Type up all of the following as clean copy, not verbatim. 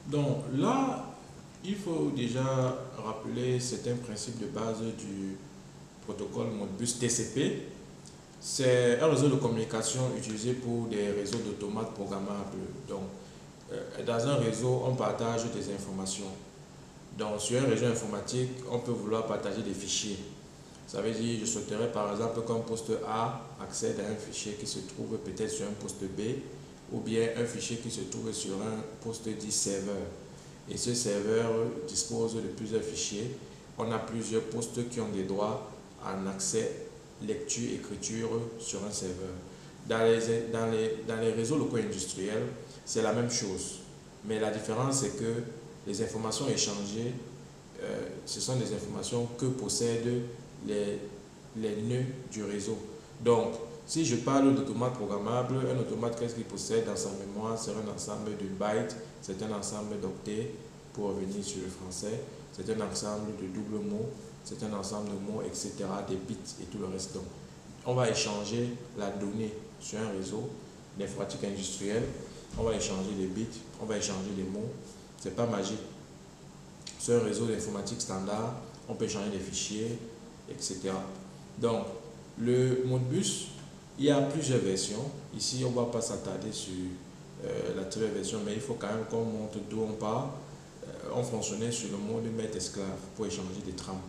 Donc là, il faut déjà rappeler certains principes de base du protocole Modbus TCP. C'est un réseau de communication utilisé pour des réseaux d'automates programmables. Donc, dans un réseau, on partage des informations. Donc, sur un réseau informatique, on peut vouloir partager des fichiers. Ça veut dire, je souhaiterais par exemple qu'un poste A accède à un fichier qui se trouve peut-être sur un poste B, ou bien un fichier qui se trouve sur un poste dit serveur. Et ce serveur dispose de plusieurs fichiers. On a plusieurs postes qui ont des droits en accès lecture, écriture sur un serveur. Dans les réseaux locaux industriels, c'est la même chose. Mais la différence, c'est que les informations échangées, ce sont des informations que possèdent les nœuds du réseau. Donc, si je parle d'automate programmable, un automate, qu'est-ce qu'il possède dans sa mémoire? C'est un ensemble de bytes, c'est un ensemble d'octets, pour revenir sur le français, c'est un ensemble de doubles mots, c'est un ensemble de mots, etc., des bits et tout le reste. Donc, on va échanger la donnée sur un réseau d'informatique industrielle, on va échanger les bits, on va échanger les mots, c'est pas magique. Sur un réseau d'informatique standard, on peut échanger des fichiers, etc. Donc, le Modbus, il y a plusieurs versions. Ici, on ne va pas s'attarder sur la première version, mais il faut quand même qu'on montre d'où on part. On fonctionnait sur le mode maître-esclave pour échanger des trames.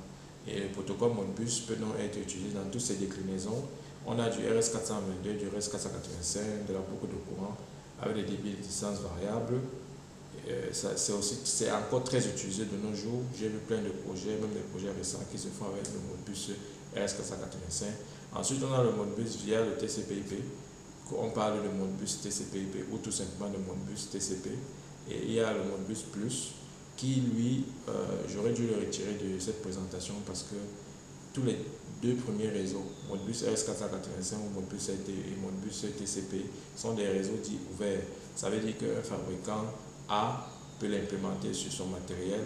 Et le protocole Modbus peut donc être utilisé dans toutes ces déclinaisons. On a du RS422, du RS485, de la boucle de courant avec des débits de distance variables. C'est encore très utilisé de nos jours. J'ai vu plein de projets, même des projets récents qui se font avec le Modbus RS485. Ensuite, on a le Modbus via le TCP/IP. On parle de Modbus TCP/IP ou tout simplement de Modbus TCP. Et il y a le Modbus Plus qui, lui, j'aurais dû le retirer de cette présentation parce que tous les deux premiers réseaux, Modbus RS485 ou Modbus LTE et Modbus TCP, sont des réseaux dits ouverts. Ça veut dire qu'un fabricant A peut l'implémenter sur son matériel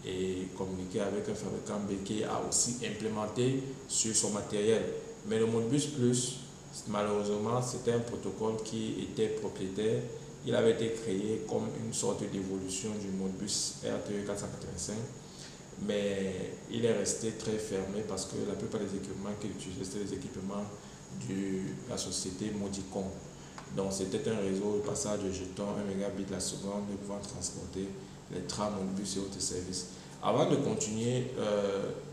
et communiquer avec un fabricant B qui a aussi implémenté sur son matériel. Mais le Modbus Plus, malheureusement, c'était un protocole qui était propriétaire. Il avait été créé comme une sorte d'évolution du Modbus RTE 485, mais il est resté très fermé parce que la plupart des équipements qu'il utilisait, c'était les équipements de la société Modicon. Donc c'était un réseau de passage de jetons 1 mégabit la seconde pouvant transporter les trams, Modbus et autres services. Avant de continuer,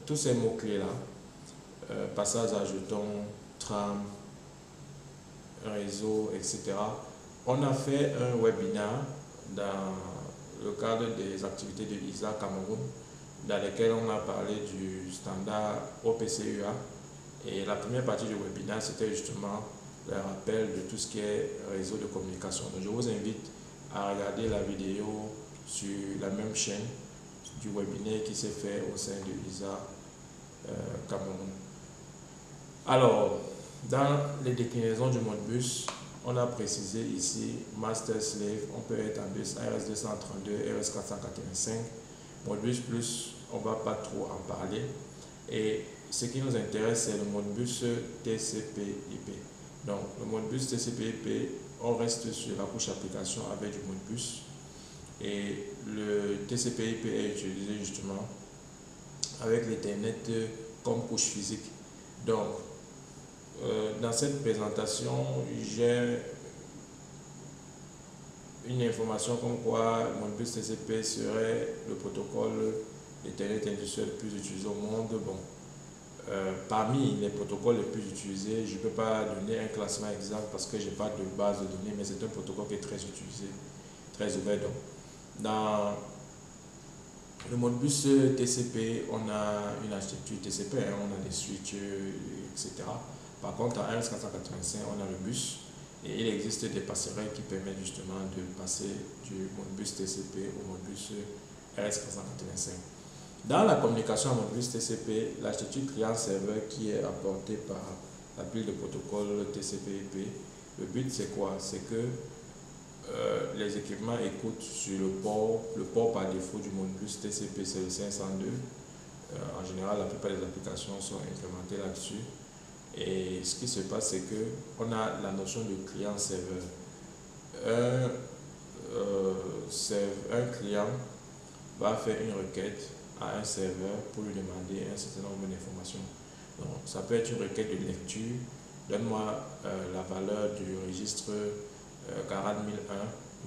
tous ces mots-clés-là, passage à jetons, tram, réseau, etc., on a fait un webinaire dans le cadre des activités de l'ISA Cameroun, dans lesquelles on a parlé du standard OPC-UA. Et la première partie du webinaire, c'était justement le rappel de tout ce qui est réseau de communication. Donc, je vous invite à regarder la vidéo sur la même chaîne du webinaire qui s'est fait au sein de l'ISA Cameroun. Alors, dans les déclinaisons du Modbus, on a précisé ici Master Slave, on peut être en RS232, RS485. Modbus Plus, on ne va pas trop en parler. Et ce qui nous intéresse, c'est le Modbus TCP/IP. Donc, le Modbus TCP/IP, on reste sur la couche application avec du Modbus. Et le TCP/IP est utilisé justement avec l'Ethernet comme couche physique. Donc, dans cette présentation, j'ai une information comme quoi Modbus TCP serait le protocole Ethernet industriel le plus utilisé au monde. Bon, parmi les protocoles les plus utilisés, je ne peux pas donner un classement exact parce que je n'ai pas de base de données, mais c'est un protocole qui est très utilisé, très ouvert. Donc, dans le Modbus TCP, on a une architecture TCP, on a des switches, etc. Par contre, en RS485, on a le bus et il existe des passerelles qui permettent justement de passer du Modbus TCP au Modbus RS485. Dans la communication en Modbus TCP, l'architecture client-serveur qui est apportée par la pile de protocole TCP/IP, le but c'est quoi? C'est que les équipements écoutent sur le port par défaut du Modbus TCP, c'est le 502. En général, la plupart des applications sont implémentées là-dessus. Et ce qui se passe, c'est qu'on a la notion de client-serveur. un client va faire une requête à un serveur pour lui demander un certain nombre d'informations. Donc, ça peut être une requête de lecture. Donne-moi la valeur du registre 40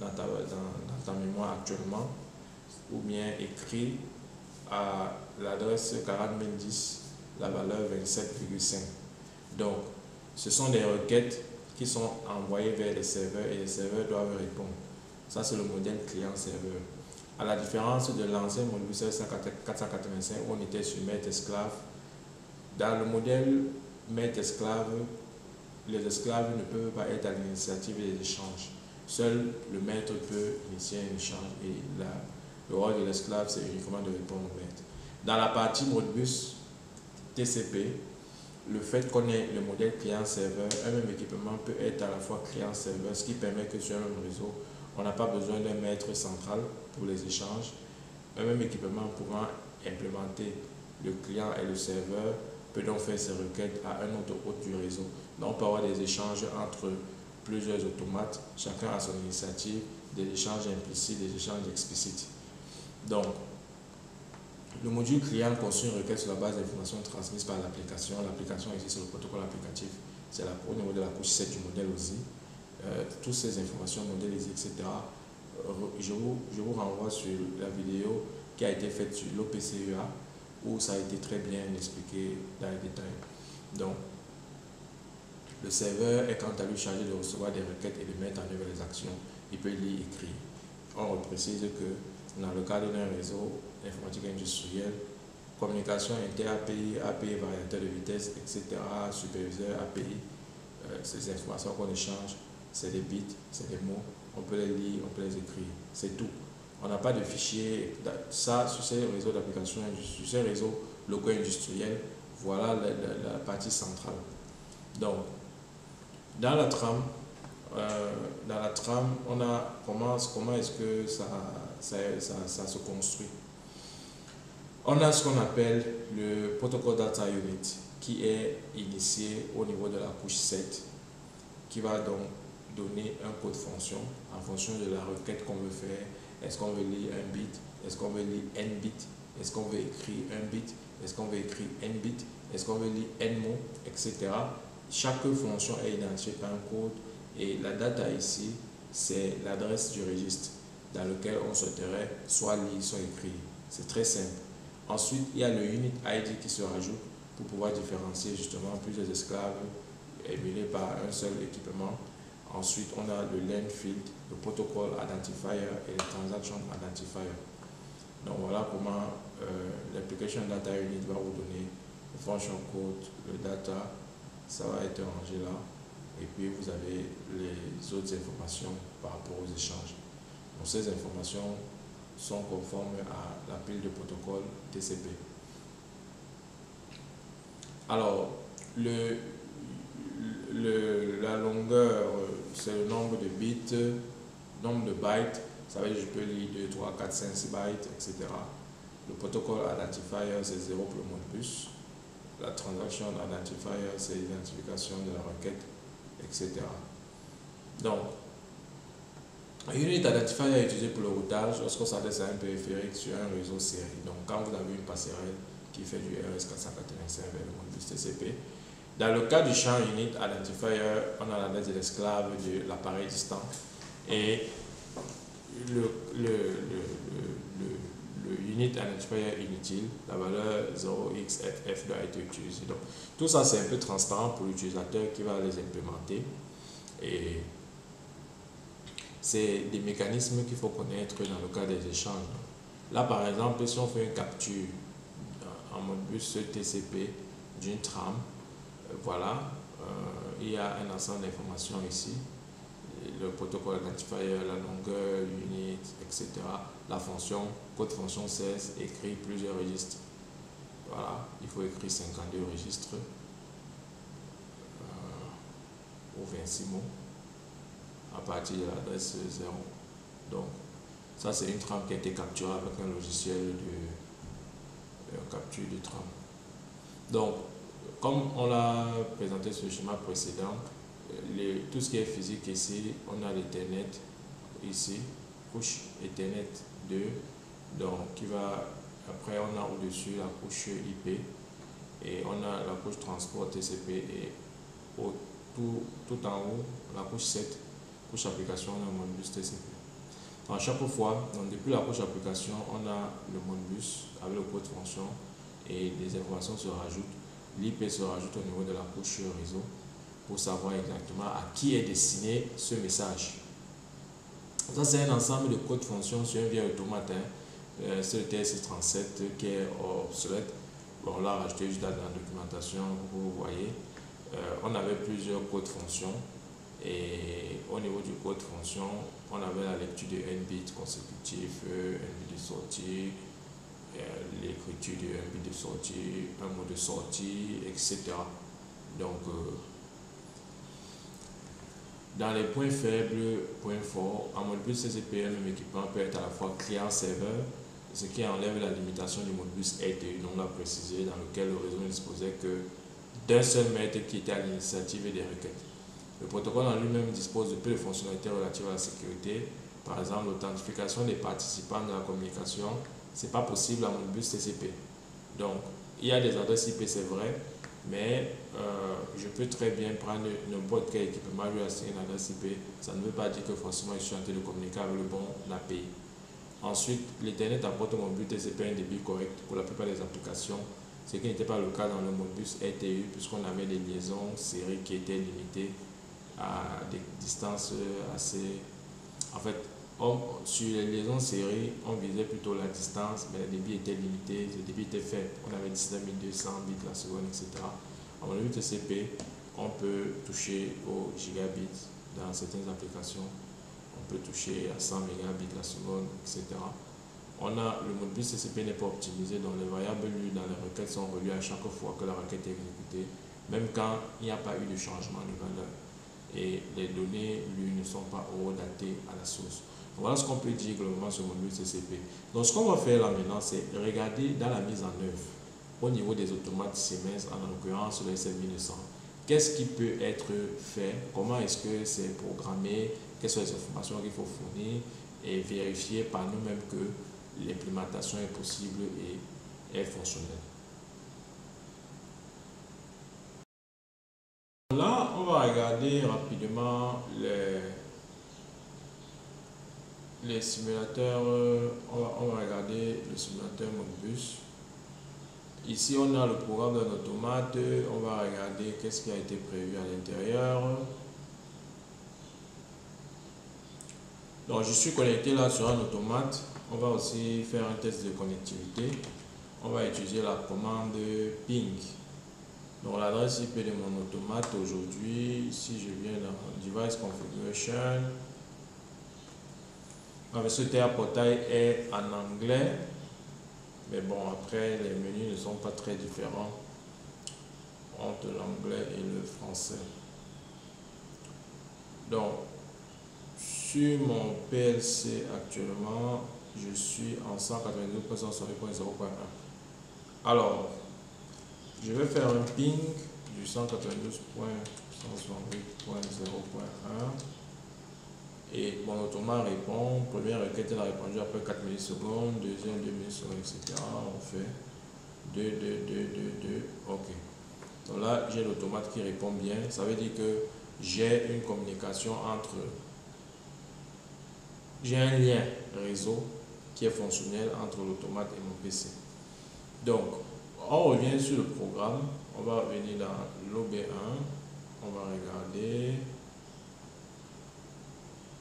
001 dans ta mémoire actuellement, ou bien écrit à l'adresse 40 010 la valeur 27,5. Donc, ce sont des requêtes qui sont envoyées vers les serveurs et les serveurs doivent répondre. Ça, c'est le modèle client-serveur. À la différence de l'ancien Modbus 485 où on était sur maître-esclave, dans le modèle maître-esclave, les esclaves ne peuvent pas être à l'initiative des échanges. Seul le maître peut initier un échange et le rôle de l'esclave, c'est uniquement de répondre au maître. Dans la partie Modbus TCP, le fait qu'on ait le modèle client-serveur, un même équipement peut être à la fois client-serveur, ce qui permet que sur un même réseau, on n'a pas besoin d'un maître central pour les échanges. Un même équipement pouvant implémenter le client et le serveur peut donc faire ses requêtes à un autre hôte du réseau. Donc on peut avoir des échanges entre plusieurs automates, chacun à son initiative, des échanges implicites, des échanges explicites. Donc, le module client conçoit une requête sur la base d'informations transmises par l'application. L'application ici sur le protocole applicatif, c'est au niveau de la couche 7 du modèle OSI. Toutes ces informations modélisées, etc. Je vous renvoie sur la vidéo qui a été faite sur l'OPCUA où ça a été très bien expliqué dans les détails. Donc, le serveur est quant à lui chargé de recevoir des requêtes et de mettre en œuvre les actions. Il peut lire et écrire. On précise que dans le cadre d'un réseau informatique industrielle, communication inter-API, API variateur de vitesse, etc., superviseur API, ces informations qu'on échange, c'est des bits, c'est des mots, on peut les lire, on peut les écrire, c'est tout. On n'a pas de fichiers, ça sur ces réseaux d'applications, sur ces réseaux locaux industriels, voilà la partie centrale. Donc, dans la trame, on a comment est-ce que ça se construit. On a ce qu'on appelle le protocole data unit qui est initié au niveau de la couche 7 qui va donc donner un code fonction en fonction de la requête qu'on veut faire. Est-ce qu'on veut lire un bit? Est-ce qu'on veut lire n bits? Est-ce qu'on veut écrire un bit? Est-ce qu'on veut écrire n bits? Est-ce qu'on veut lire n mots? Etc. Chaque fonction est identifiée par un code et la data ici, c'est l'adresse du registre dans lequel on souhaiterait soit lire, soit écrire. C'est très simple. Ensuite, il y a le unit ID qui se rajoute pour pouvoir différencier justement plusieurs esclaves émulés par un seul équipement. Ensuite, on a le len field, le protocol identifier et le transaction identifier. Donc voilà comment l'application data unit va vous donner le function code, le data, ça va être rangé là. Et puis vous avez les autres informations par rapport aux échanges. Donc ces informations sont conformes à la pile de protocole TCP. Alors, la longueur, c'est le nombre de bits, nombre de bytes, ça veut dire que je peux lire 2, 3, 4, 5, 6 bytes, etc. Le protocole identifier, c'est 0 pour le Modbus. La transaction identifier, c'est l'identification de la requête, etc. Donc, un unit identifier est utilisé pour le routage lorsqu'on s'adresse à un périphérique sur un réseau série. Donc, quand vous avez une passerelle qui fait du RS485 vers le Modbus TCP, dans le cas du champ unit identifier, on a l'adresse de l'esclave de l'appareil distant et le unit identifier inutile, la valeur 0xff doit être utilisée. Donc, tout ça, c'est un peu transparent pour l'utilisateur qui va les implémenter. Et c'est des mécanismes qu'il faut connaître dans le cas des échanges. Là, par exemple, si on fait une capture en Modbus TCP d'une trame, voilà, il y a un ensemble d'informations ici, le protocole identifier, la longueur, unit, etc. La fonction, code fonction 16, écrit plusieurs registres. Voilà, il faut écrire 52 registres ou 26 mots à partir de l'adresse 0. Donc, ça c'est une trame qui a été capturée avec un logiciel de capture de trame. Donc, comme on l'a présenté sur le schéma précédent, tout ce qui est physique ici, on a l'Ethernet ici, couche Ethernet 2, donc qui va, après on a au-dessus la couche IP et on a la couche transport TCP et tout en haut la couche 7, couche application, on a le Modbus TCP. À chaque fois, donc depuis la couche application, on a le Modbus avec le code fonction et des informations se rajoutent. L'IP se rajoute au niveau de la couche réseau pour savoir exactement à qui est destiné ce message. Ça, c'est un ensemble de codes fonctions sur un vieil automate. C'est le TS37 qui est obsolète. Bon, on l'a rajouté juste dans la documentation, vous voyez. On avait plusieurs codes fonctions et au niveau du code fonction, on avait la lecture de n bits consécutifs, un bit de sortie, l'écriture de un bit de sortie, un mot de sortie, etc. Donc, dans les points faibles, points forts, en Modbus TCP, le même équipement peut être à la fois client-serveur, ce qui enlève la limitation du Modbus RTU, non l'a précisé, dans lequel le réseau ne disposait que d'un seul maître qui était à l'initiative des requêtes. Le protocole en lui-même dispose de peu de fonctionnalités relatives à la sécurité. Par exemple, l'authentification des participants de la communication, ce n'est pas possible en Modbus TCP. Donc, il y a des adresses IP, c'est vrai, mais je peux très bien prendre n'importe quel équipement, lui assigner une adresse IP. Ça ne veut pas dire que forcément je suis en train de communiquer avec le bon API. Ensuite, l'Ethernet apporte au Modbus TCP un débit correct pour la plupart des applications, ce qui n'était pas le cas dans le Modbus RTU, puisqu'on avait des liaisons séries qui étaient limitées à des distances assez... En fait, sur les liaisons séries, on visait plutôt la distance, mais le débit était limité, le débit était faible. On avait 19200 bits la seconde, etc. En Modbus TCP, on peut toucher au gigabit dans certaines applications. On peut toucher à 100 mégabits la seconde, etc. Le Modbus TCP n'est pas optimisé, donc les variables lues dans les requêtes sont relues à chaque fois que la requête est exécutée, même quand il n'y a pas eu de changement de valeur. Et les données lues ne sont pas horodatées à la source. Voilà ce qu'on peut dire globalement sur Modbus TCP. Donc ce qu'on va faire là maintenant, c'est regarder dans la mise en œuvre au niveau des automates Siemens, en l'occurrence le S7900. Qu'est-ce qui peut être fait? Comment est-ce que c'est programmé? Quelles sont les informations qu'il faut fournir? Et vérifier par nous-mêmes que l'implémentation est possible et est fonctionnelle. Là, on va regarder rapidement les simulateurs. On va regarder le simulateur Modbus. Ici, on a le programme d'un automate. On va regarder qu'est-ce qui a été prévu à l'intérieur. Donc, je suis connecté là sur un automate. On va aussi faire un test de connectivité. On va utiliser la commande ping. Donc, l'adresse IP de mon automate aujourd'hui, si je viens dans Device Configuration, la version TR portail est en anglais. Mais bon, après, les menus ne sont pas très différents entre l'anglais et le français. Donc, sur mon PLC actuellement, je suis en 192.168.0.1. Alors, je vais faire un ping du 192.168.0.1 et mon automate répond. Première requête, elle a répondu après 4 millisecondes, deuxième 2 millisecondes, etc. On fait 2, 2, 2, 2, 2. OK. Donc là, j'ai l'automate qui répond bien. Ça veut dire que j'ai une communication entre... J'ai un lien réseau qui est fonctionnel entre l'automate et mon PC. Donc, on revient sur le programme. On va venir dans l'OB1. On va regarder.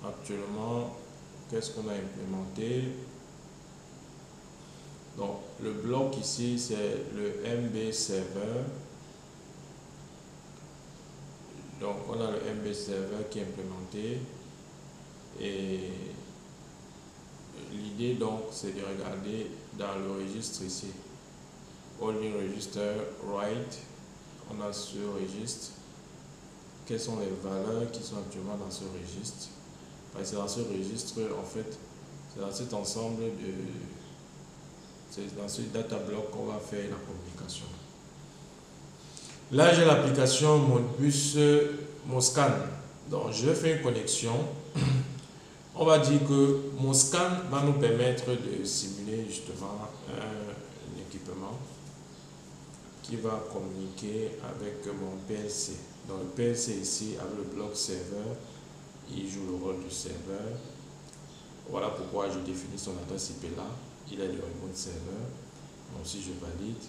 Actuellement, qu'est-ce qu'on a implémenté? Donc, le bloc ici, c'est le MB Server. Donc, on a le MB Server qui est implémenté. Et l'idée, donc, c'est de regarder dans le registre ici. Only Register Write. On a ce registre. Quelles sont les valeurs qui sont actuellement dans ce registre? Parce que dans ce registre, en fait, c'est dans cet ensemble de... C'est dans ce data block qu'on va faire la communication. Là, j'ai l'application Modbus Moscan. Donc, je vais faire une connexion. on va dire que mon scan va nous permettre de simuler justement un équipement qui va communiquer avec mon PLC. Donc le PLC ici, avec le bloc serveur, il joue le rôle du serveur. Voilà pourquoi je définis son adresse IP là. Il est le remote serveur. Donc si je valide,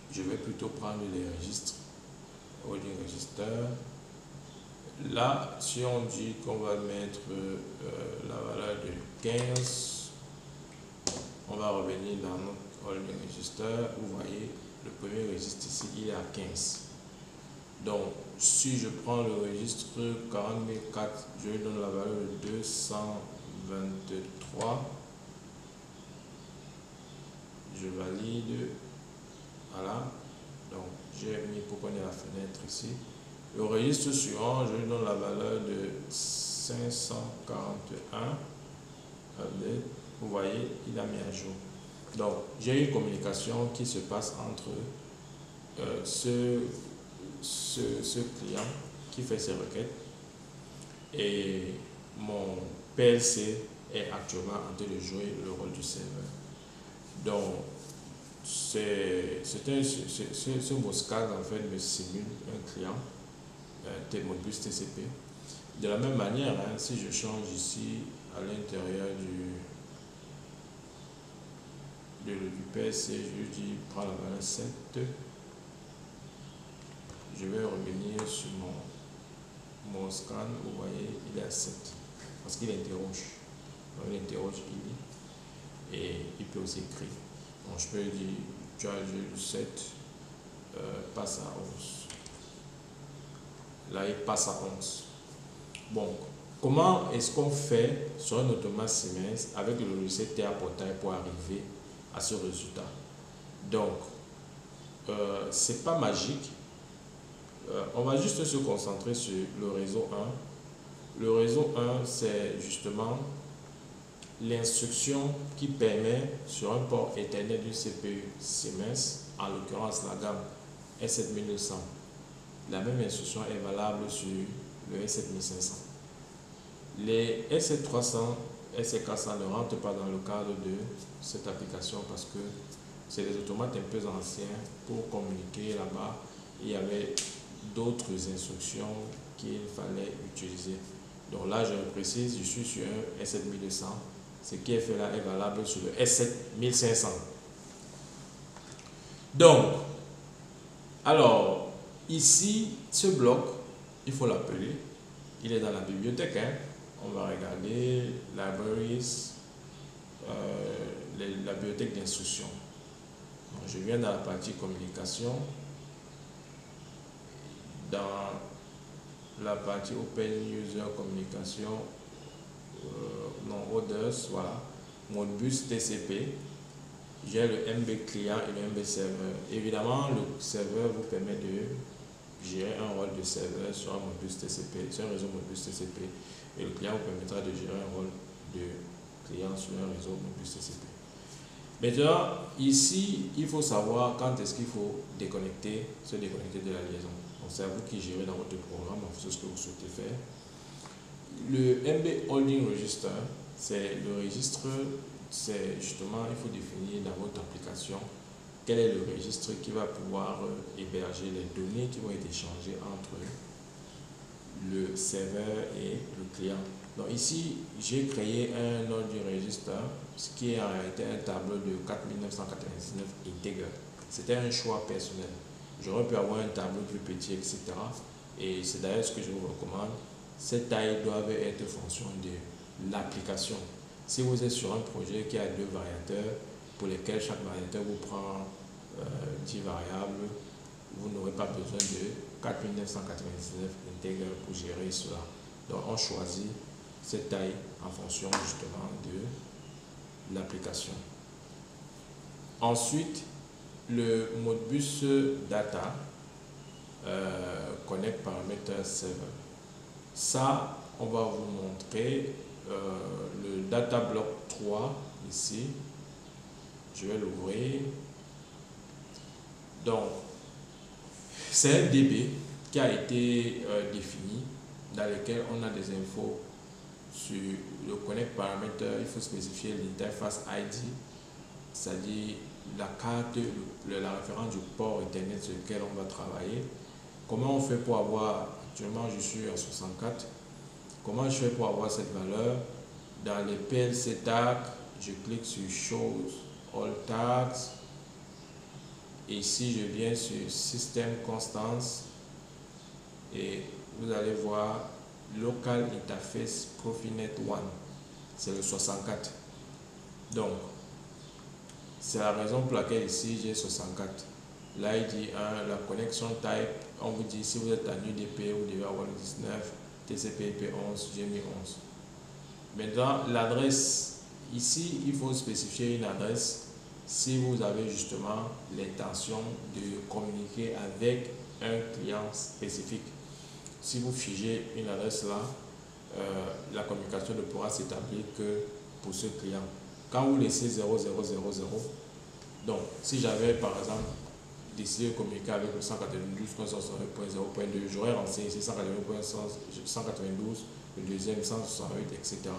je vais plutôt prendre les registres, holding register. Là, si on dit qu'on va mettre la valeur de 15, on va revenir dans notre holding register. Vous voyez, le premier registre ici, il est à 15. Donc, si je prends le registre 40004, je lui donne la valeur de 223. Je valide. Voilà. Donc, j'ai mis pour qu'on ait la fenêtre ici. Le registre suivant, je lui donne la valeur de 541. Vous voyez, il a mis à jour. Donc, j'ai une communication qui se passe entre ce client qui fait ses requêtes et mon PLC est actuellement en train de jouer le rôle du serveur. Donc, ce Moscag en fait me simule un client Modbus TCP. De la même manière, hein, si je change ici à l'intérieur du PLC, je lui dis prends la valeur 7. Je vais revenir sur mon scan, vous voyez, il est à 7 parce qu'il interroge. Donc, il interroge, il lit et il peut aussi écrire. Donc, je peux dire tu as le 7, passe à 11. Là, il passe à 11. Bon, comment est-ce qu'on fait sur un automat Siemens avec le logiciel TA Portail pour arriver à ce résultat? Donc, c'est pas magique. On va juste se concentrer sur le réseau 1. Le réseau 1, c'est justement l'instruction qui permet sur un port Ethernet du CPU Siemens, en l'occurrence la gamme S7900. La même instruction est valable sur le S7500. Les S7300, S400 ne rentrent pas dans le cadre de cette application parce que c'est des automates un peu anciens. Pour communiquer là-bas, il y avait d'autres instructions qu'il fallait utiliser. Donc là, je précise, je suis sur un S7200. Ce qui est fait là est valable sur le S7500. Donc, alors, ici, ce bloc, il faut l'appeler. Il est dans la bibliothèque. Hein. On va regarder Libraries, la bibliothèque d'instruction. Je viens dans la partie communication. Dans la partie Open User Communication, non, Others, voilà, Modbus TCP. J'ai le MB client et le MB serveur. Évidemment, le serveur vous permet de gérer un rôle de serveur sur un Modbus TCP, sur un réseau Modbus TCP. Et le client vous permettra de gérer un rôle de client sur un réseau Modbus TCP. Maintenant, ici, il faut savoir quand est-ce qu'il faut déconnecter, se déconnecter de la liaison. Donc, c'est à vous qui gérez dans votre programme, en fonction de ce que vous souhaitez faire. Le MB Holding Register, c'est le registre, c'est justement, il faut définir dans votre application quel est le registre qui va pouvoir héberger les données qui vont être échangées entre le serveur et le client. Donc ici, j'ai créé un holding register, ce qui est en réalité un tableau de 4999 integer. C'était un choix personnel. J'aurais pu avoir un tableau plus petit, etc. Et c'est d'ailleurs ce que je vous recommande. Ces tailles doivent être fonction de l'application. Si vous êtes sur un projet qui a 2 variateurs, pour lesquels chaque variateur vous prend 10 variables, vous n'aurez pas besoin de 4999 integer pour gérer cela. Donc on choisit cette taille en fonction justement de l'application. Ensuite, le Modbus Data Connect Parameter Server. Ça, on va vous montrer le Data Block 3 ici. Je vais l'ouvrir. Donc, c'est un DB qui a été défini, dans lequel on a des infos sur le Connect paramètre, il faut spécifier l'interface ID, c'est-à-dire la carte, la référence du port Internet sur lequel on va travailler. Comment on fait pour avoir, actuellement je suis à 64, comment je fais pour avoir cette valeur? Dans les PLC tags, je clique sur Show All Tags. Et ici, je viens sur System Constance et vous allez voir Local Interface Profinet 1. C'est le 64. Donc, c'est la raison pour laquelle ici j'ai 64. Là, il dit la connexion type. On vous dit si vous êtes en UDP, vous devez avoir le 19, TCP/IP 11, j'ai mis 11. Maintenant, l'adresse, ici, il faut spécifier une adresse si vous avez justement l'intention de communiquer avec un client spécifique. Si vous figez une adresse là, la communication ne pourra s'établir que pour ce client. Quand vous laissez 0000, donc si j'avais par exemple décidé de communiquer avec le 192.168.0.2, j'aurais renseigné ici 192, le deuxième 168, etc.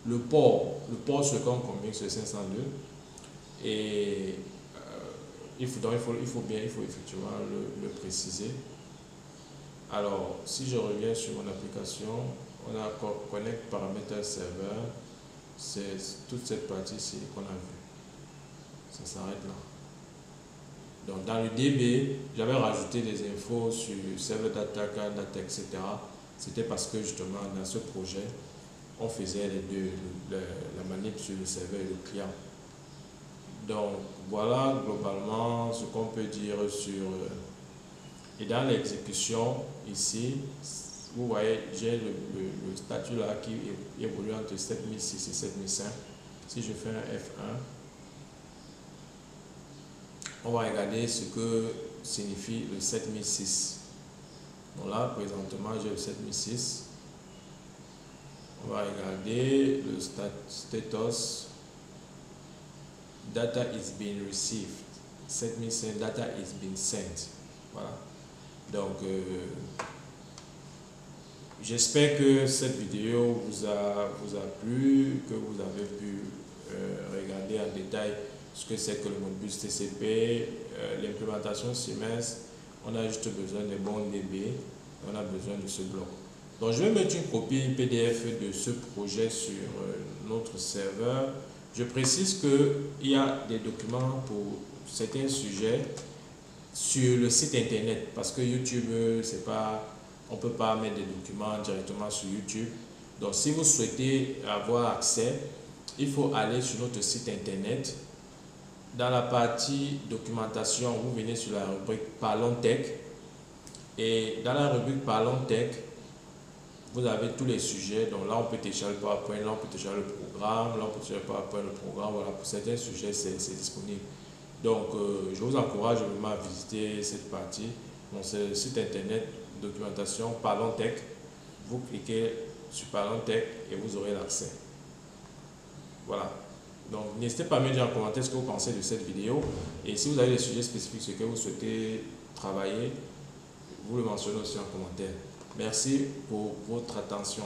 Le port sur lequel on communique sur 502 et il faut effectivement le préciser. Alors, si je reviens sur mon application, on a Connect Parameter Server, c'est toute cette partie-ci qu'on a vue. Ça s'arrête là. Donc, dans le DB, j'avais rajouté des infos sur Server Data, Card Data, etc. C'était parce que justement, dans ce projet, on faisait les deux, la manip sur le serveur et le client. Donc, voilà globalement ce qu'on peut dire sur... Et dans l'exécution, ici, vous voyez, j'ai le statut là qui évolue entre 7006 et 7005. Si je fais un F1, on va regarder ce que signifie le 7006. Donc là, présentement, j'ai le 7006. On va regarder le status. Data is being received. 7005, data is being sent. Voilà. Donc, j'espère que cette vidéo vous a plu, que vous avez pu regarder en détail ce que c'est que le Modbus TCP, l'implémentation Siemens. On a juste besoin de bons DB, on a besoin de ce bloc. Donc, je vais mettre une copie PDF de ce projet sur notre serveur. Je précise qu'il y a des documents pour certains sujets sur le site internet parce que YouTube, c'est pas, on ne peut pas mettre des documents directement sur YouTube. Donc, si vous souhaitez avoir accès, il faut aller sur notre site internet. Dans la partie documentation, vous venez sur la rubrique Parlons Tech. Et dans la rubrique Parlons Tech, vous avez tous les sujets. Donc là, on peut télécharger le PowerPoint, là, on peut télécharger le programme, là, on peut télécharger le PowerPoint, le programme. Voilà, pour certains sujets, c'est disponible. Donc, je vous encourage vraiment à visiter cette partie. Donc, c'est le site internet documentation Parlons Tech. Vous cliquez sur Parlons Tech et vous aurez l'accès. Voilà. Donc, n'hésitez pas à me dire en commentaire ce que vous pensez de cette vidéo. Et si vous avez des sujets spécifiques sur lesquels vous souhaitez travailler, vous le mentionnez aussi en commentaire. Merci pour votre attention.